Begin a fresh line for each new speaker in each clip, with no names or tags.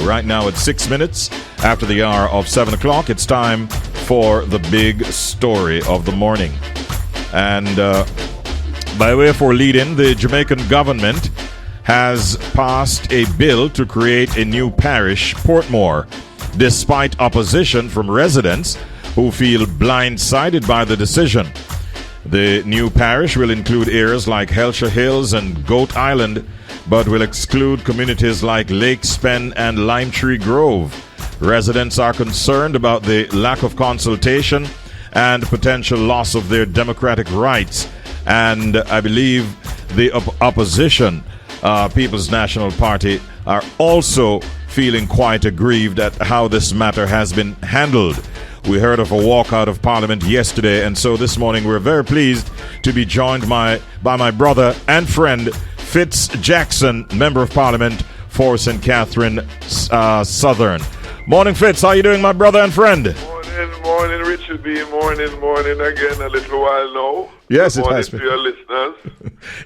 Right now it's 6 minutes after the hour of 7 o'clock. It's time for the big story of the morning. And by way of lead-in, the Jamaican government has passed a bill to create a new parish, Portmore, despite opposition from residents who feel blindsided by the decision. The new parish will include areas like Helsha Hills and Goat Island, but will exclude communities like Lake Spen and Limetree Grove. Residents are concerned about the lack of consultation and potential loss of their democratic rights. And I believe the opposition, People's National Party, are also feeling quite aggrieved at how this matter has been handled. We heard of a walkout of Parliament yesterday, and so this morning we're very pleased to be joined by my brother and friend, Fitz Jackson, Member of Parliament for St. Catherine Southern. Morning, Fitz. How are you doing, my brother and friend?
Morning, Richard B. Morning again. A little while now.
Yes, it has been.
To your listeners.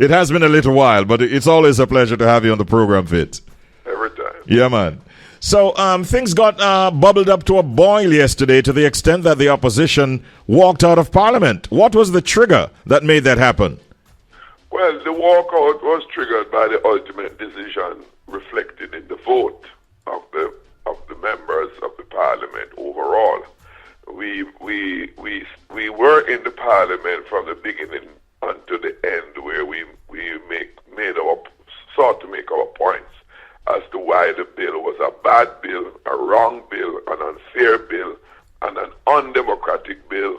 It has been a little while, but it's always a pleasure to have you on the program, Fitz.
Every time.
Yeah, man. So things got bubbled up to a boil yesterday to the extent that the opposition walked out of Parliament. What was the trigger that made that happen?
Well, the walkout was triggered by the ultimate decision reflected in the vote of the members of the Parliament overall. We were in the Parliament from the beginning until the end, where we sought to make our points as to why the bill was a bad bill, a wrong bill, an unfair bill, and an undemocratic bill.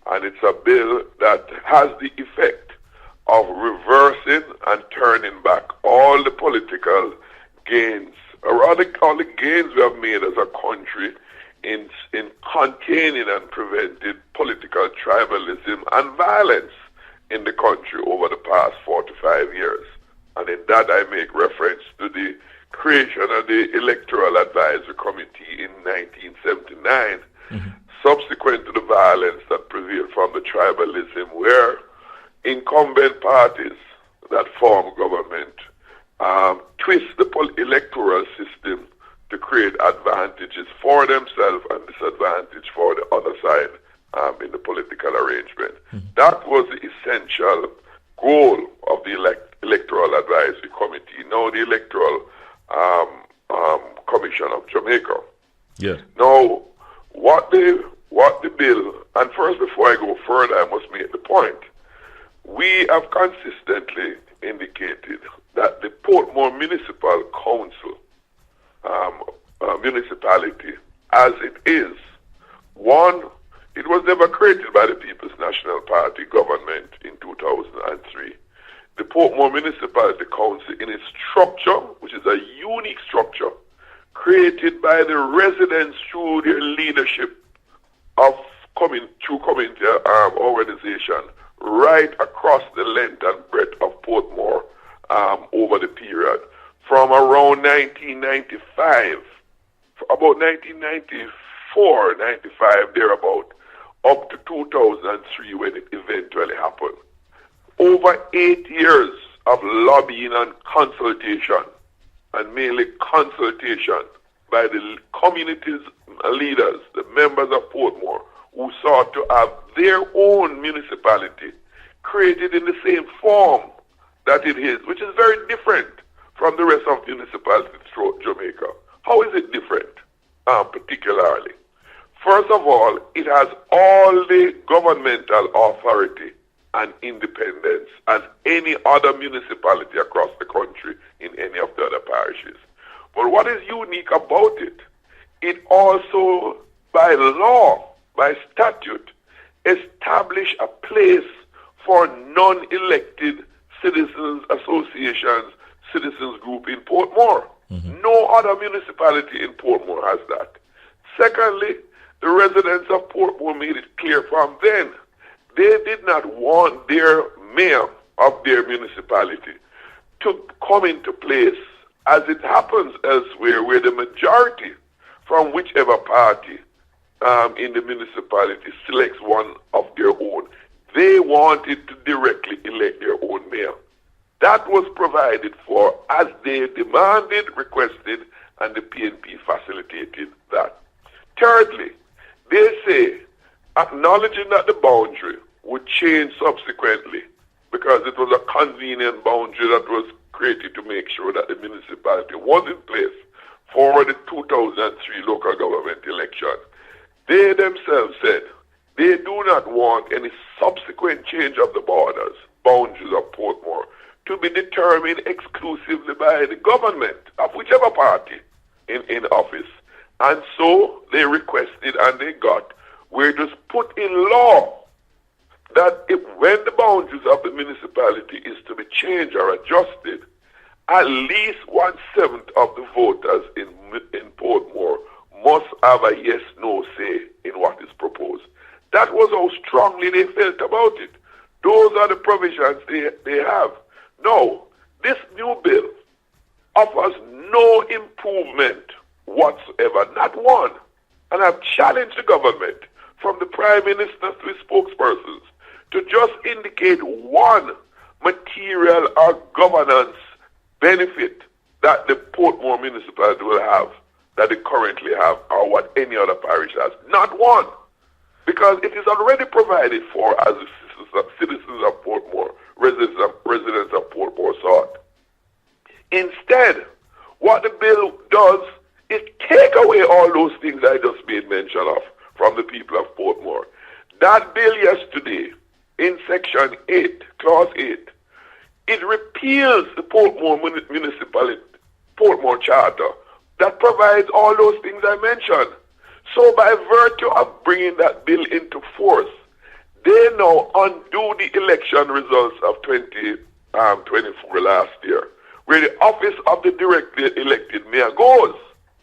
And it's a bill that has the effect of reversing and turning back all the political gains, or all the gains we have made as a country in containing and preventing political tribalism and violence in the country over the past 4 to 5 years. And in that I make reference to the creation of the Electoral Advisory Committee in 1979, subsequent to the violence that prevailed from the tribalism, where incumbent parties that form government twist the electoral system to create advantages for themselves and disadvantage for the other side in the political arrangement. That was the essential goal of the Electoral Advisory Committee, now the Electoral Commission of Jamaica.
Yeah.
Now, what the bill, and first before I go further, I must make the point. We have consistently indicated that the Portmore Municipal Council, municipality, as it is, one, it was never created by the People's National Party government in 2003. The Portmore Municipality Council, in its structure, which is a unique structure, created by the residents through their leadership of community organization, right across the length and breadth of Portmore over the period from around 1995, about 1994, 95, thereabout, up to 2003 when it eventually happened. Over 8 years of lobbying and consultation, and mainly consultation by the community's leaders, the members of Portmore, who sought to have their own municipality created in the same form that it is, which is very different from the rest of municipalities throughout Jamaica. How is it different, particularly? First of all, it has all the governmental authority and independence as any other municipality across the country in any of the other parishes. But what is unique about it, it also, by law, by statute, establish a place for non-elected citizens associations, citizens group in Portmore. No other municipality in Portmore has that. Secondly, the residents of Portmore made it clear from then, they did not want their mayor of their municipality to come into place as it happens elsewhere, where the majority from whichever party in the municipality selects one of their own. They wanted to directly elect their own mayor. That was provided for as they demanded, requested, and the PNP facilitated that. Thirdly, they say acknowledging that the boundary would change subsequently because it was a convenient boundary that was created to make sure that the municipality was in place for the 2003 local government election. They themselves said they do not want any subsequent change of the boundaries of Portmore, to be determined exclusively by the government of whichever party in office. And so they requested and they got, where it was put in law that when the boundaries of the municipality is to be changed or adjusted, at least 1/7 of the voters in Portmore must have a yes-no say in what is proposed. That was how strongly they felt about it. Those are the provisions they have. No, this new bill offers no improvement whatsoever, not one. And I've challenged the government, from the Prime Minister to his spokespersons, to just indicate one material or governance benefit that the Portmore municipality will have, that they currently have, or what any other parish has. Not one. Because it is already provided for as the citizens of Portmore, residents of Portmore sought. Instead, what the bill does is take away all those things I just made mention of from the people of Portmore. That bill yesterday, in Section 8, Clause 8, it repeals the Portmore municipality, Portmore Charter, that provides all those things I mentioned. So by virtue of bringing that bill into force, they now undo the election results of 2024 last year, where the office of the directly elected mayor goes.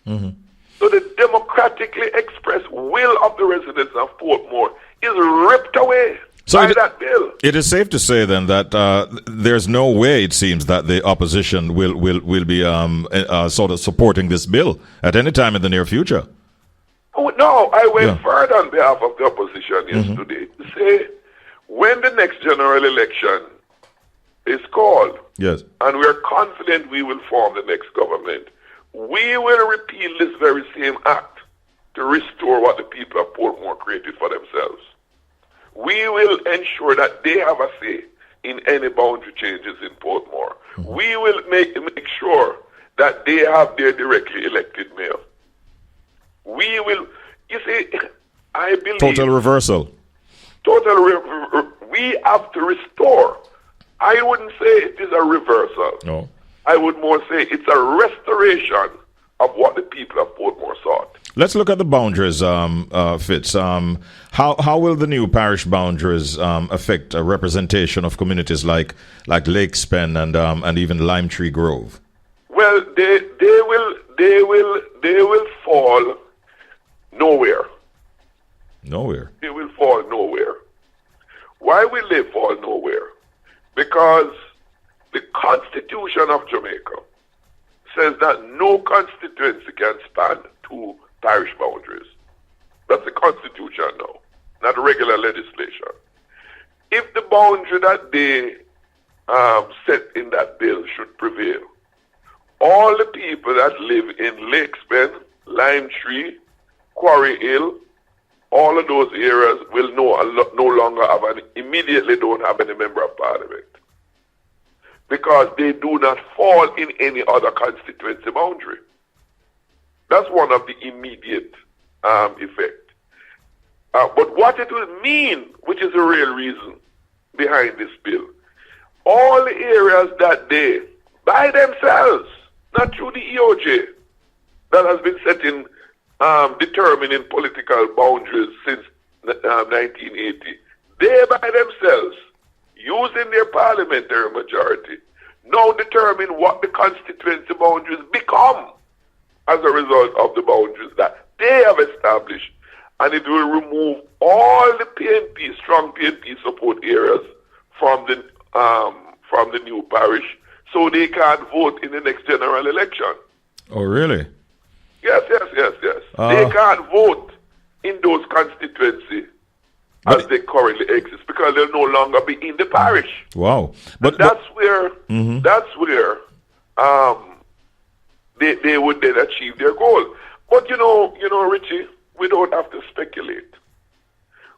Mm-hmm. So the democratically expressed will of the residents of Portmore is ripped away by that bill.
It is safe to say then that there's no way, it seems, that the opposition will be sort of supporting this bill at any time in the near future.
Oh, no, I went further on behalf of the opposition yesterday to say when the next general election is called,
yes,
and we're confident we will form the next government, we will repeal this very same act to restore what the people of Portmore created for themselves. We will ensure that they have a say in any boundary changes in Portmore. Mm-hmm. We will make sure that they have their directly elected mayor. We will, you see, I believe...
Total reversal.
We have to restore. I wouldn't say it is a reversal.
No.
I would more say it's a restoration of what the people of Portmore sought.
Let's look at the boundaries, Fitz. How will the new parish boundaries affect a representation of communities like Lake Spen and even Lime Tree Grove?
Well, they will fall nowhere.
Nowhere.
They will fall nowhere. Why will they fall nowhere? Because the Constitution of Jamaica says that no constituency can span two parish boundaries. That's the Constitution now, not regular legislation. If the boundary that they set in that bill should prevail, all the people that live in Lake Spen, Lime Tree, Quarry Hill, all of those areas will no longer immediately don't have any member of parliament, because they do not fall in any other constituency boundary. That's one of the immediate effect. But what it will mean, which is the real reason behind this bill, all the areas that they, by themselves, not through the EOJ, that has been setting, determining political boundaries since 1980, they by themselves, using their parliamentary majority, now determine what the constituency boundaries become as a result of the boundaries that they have established. And it will remove all the PNP, strong PNP support areas from the new parish, so they can't vote in the next general election.
Oh, really?
Yes. They can't vote in those constituencies as they currently exist, because they'll no longer be in the parish.
Wow!
But that's where the they would then achieve their goal. But you know, Richie, we don't have to speculate.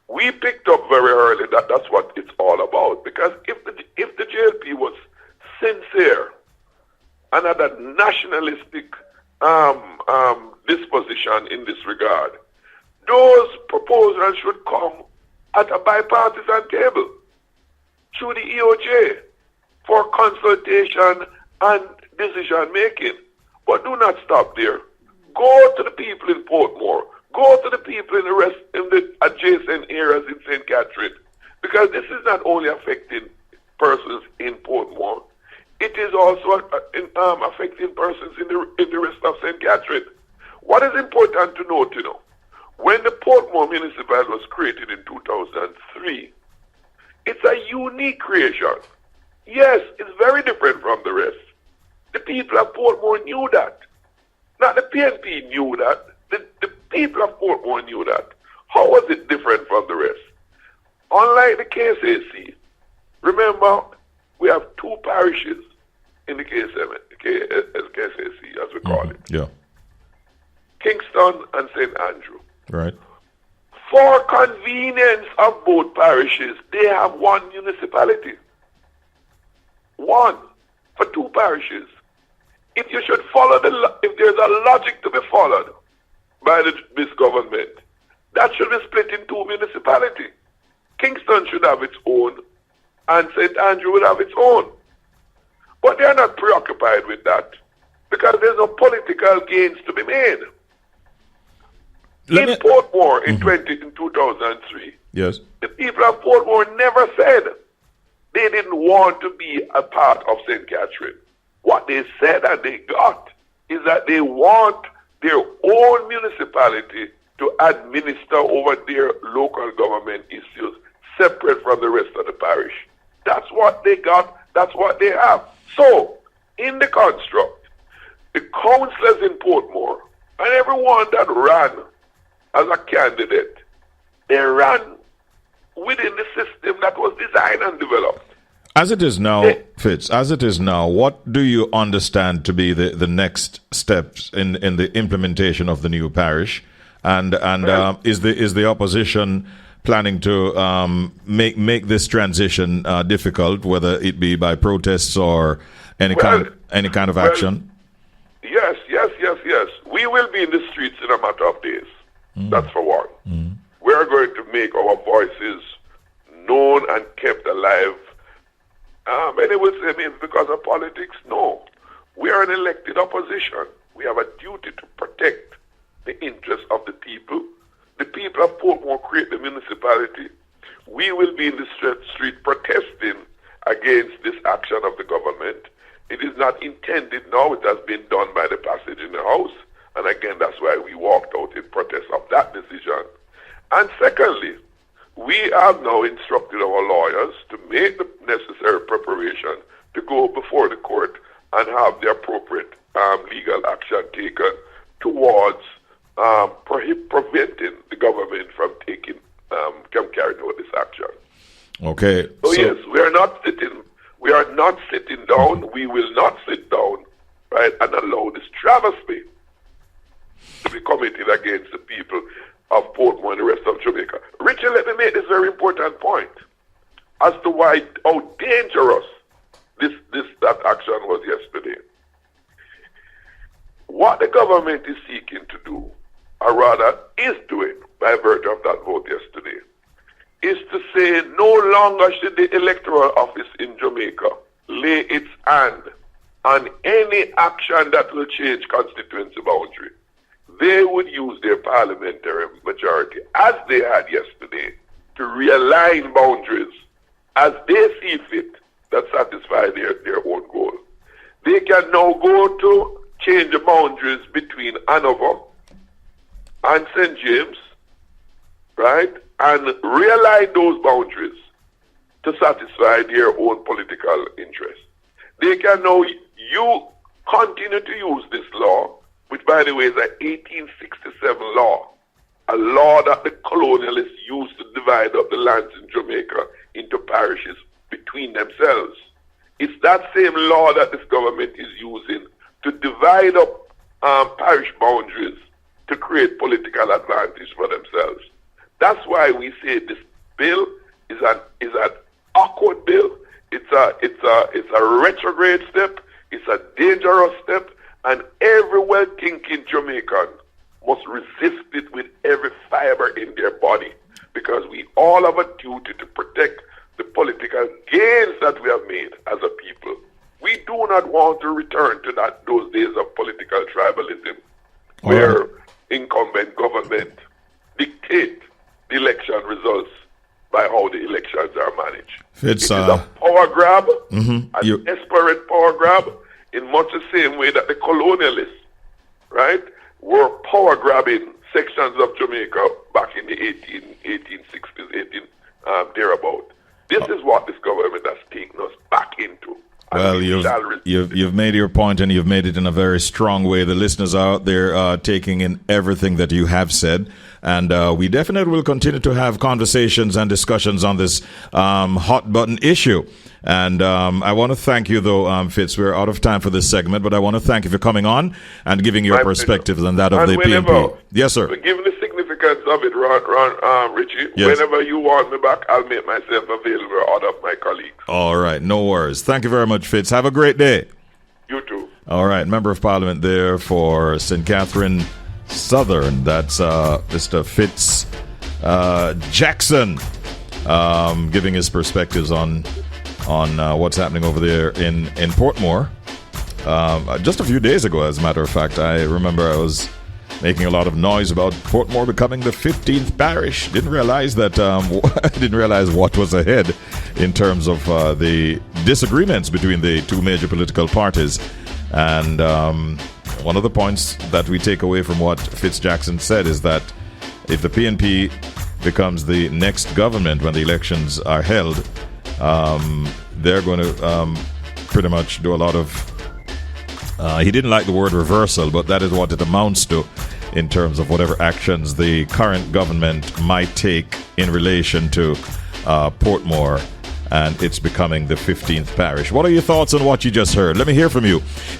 We picked up very early that that's what it's all about. Because if the JLP was sincere and had a nationalistic disposition in this regard, those proposals should come at a bipartisan table through the EOJ for consultation and decision making. But do not stop there. Go to the people in Portmore. Go to the people in the adjacent areas in St. Catherine, because this is not only affecting persons in Portmore, it is also affecting persons in the rest of St. Catherine. What is important to note, when the Portmore municipality was created in 2003, it's a unique creation. Yes, it's very different from the rest. The people of Portmore knew that. Not the PNP knew that. The people of Portmore knew that. How was it different from the rest? Unlike the KSAC, remember, we have two parishes in the KSAC, as we call it.
Yeah.
Kingston and St. Andrew.
Right.
For convenience of both parishes, they have one municipality. One for two parishes. If you should follow if there's a logic to be followed by this government, that should be split in two municipalities. Kingston should have its own, and St. Andrew would have its own. But they are not preoccupied with that, because there's no political gains to be made. In Portmore in 2003,
yes,
the people of Portmore never said they didn't want to be a part of St. Catherine. What they said and they got is that they want their own municipality to administer over their local government issues separate from the rest of the parish. That's what they got. That's what they have. So, in the construct, the councillors in Portmore and everyone that ran as a candidate, they ran within the system that was designed and developed.
As it is now, Fitz, as it is now, what do you understand to be the next steps in the implementation of the new parish? And is the opposition planning to make this transition difficult, whether it be by protests or any kind of action?
Yes. We will be in the streets in a matter of days. That's for one. We are going to make our voices known and kept alive. Many will say, because of politics. No. We are an elected opposition. We have a duty to protect the interests of the people. The people of Portmore create the municipality. We will be in the street protesting against this action of the government. It is not intended now. It has been done by the passage in the House. And again, that's why we walked out in protest of that decision. And secondly, we have now instructed our lawyers to make the necessary preparation to go before the court and have the appropriate legal action taken towards preventing the government from carrying out this action.
Okay.
So yes, we are not sitting down. We will not sit down, right, and allow this travesty to be committed against the people of Portmore and the rest of Jamaica. Richard, let me make this very important point as to how dangerous that action was yesterday. What the government is seeking to do, or rather is doing by virtue of that vote yesterday, is to say no longer should the electoral office in Jamaica lay its hand on any action that will change constituency boundary. They would use their parliamentary majority, as they had yesterday, to realign boundaries as they see fit that satisfy their own goal. They can now go to change the boundaries between Hanover and St. James, right, and realign those boundaries to satisfy their own political interests. They can now continue to use this law, which, by the way, is an 1867 law, a law that the colonialists used to divide up the lands in Jamaica into parishes between themselves. It's that same law that this government is using to divide up parish boundaries to create political advantage for themselves. That's why we say this bill is an awkward bill. It's a retrograde step. It's a dangerous step, and every well-thinking Jamaican must resist it with every fiber in their body, because we all have a duty to protect the political gains that we have made as a people. We do not want to return to those days of political tribalism, where incumbent government dictate the election results by how the elections are managed. It is a power grab, an desperate power grab, in much the same way that the colonialists, right, were power grabbing sections of Jamaica back in the 1860s, thereabout. This is what this government has taken us back into.
Well, you've made your point, and you've made it in a very strong way. The listeners out there taking in everything that you have said, and we definitely will continue to have conversations and discussions on this hot button issue. And I want to thank you, though, Fitz. We're out of time for this segment, but I want to thank you for coming on and giving your perspective and that of the PNP. Yes, sir.
Given the significance of it, Richie,
yes,
whenever you want me back, I'll make myself available out of my colleagues.
All right, no worries. Thank you very much, Fitz. Have a great day.
You too.
All right, Member of Parliament there for St. Catherine Southern. That's Mr. Fitz Jackson, giving his perspectives on what's happening over there in Portmore. Just a few days ago, as a matter of fact, I remember I was making a lot of noise about Portmore becoming the 15th parish. Didn't realize that. Didn't realize what was ahead in terms of the disagreements between the two major political parties. And one of the points that we take away from what Fitz Jackson said is that if the PNP becomes the next government when the elections are held, they're going to pretty much do a lot of he didn't like the word reversal, but that is what it amounts to in terms of whatever actions the current government might take in relation to Portmore and it's becoming the 15th parish. What are your thoughts on what you just heard? Let me hear from you.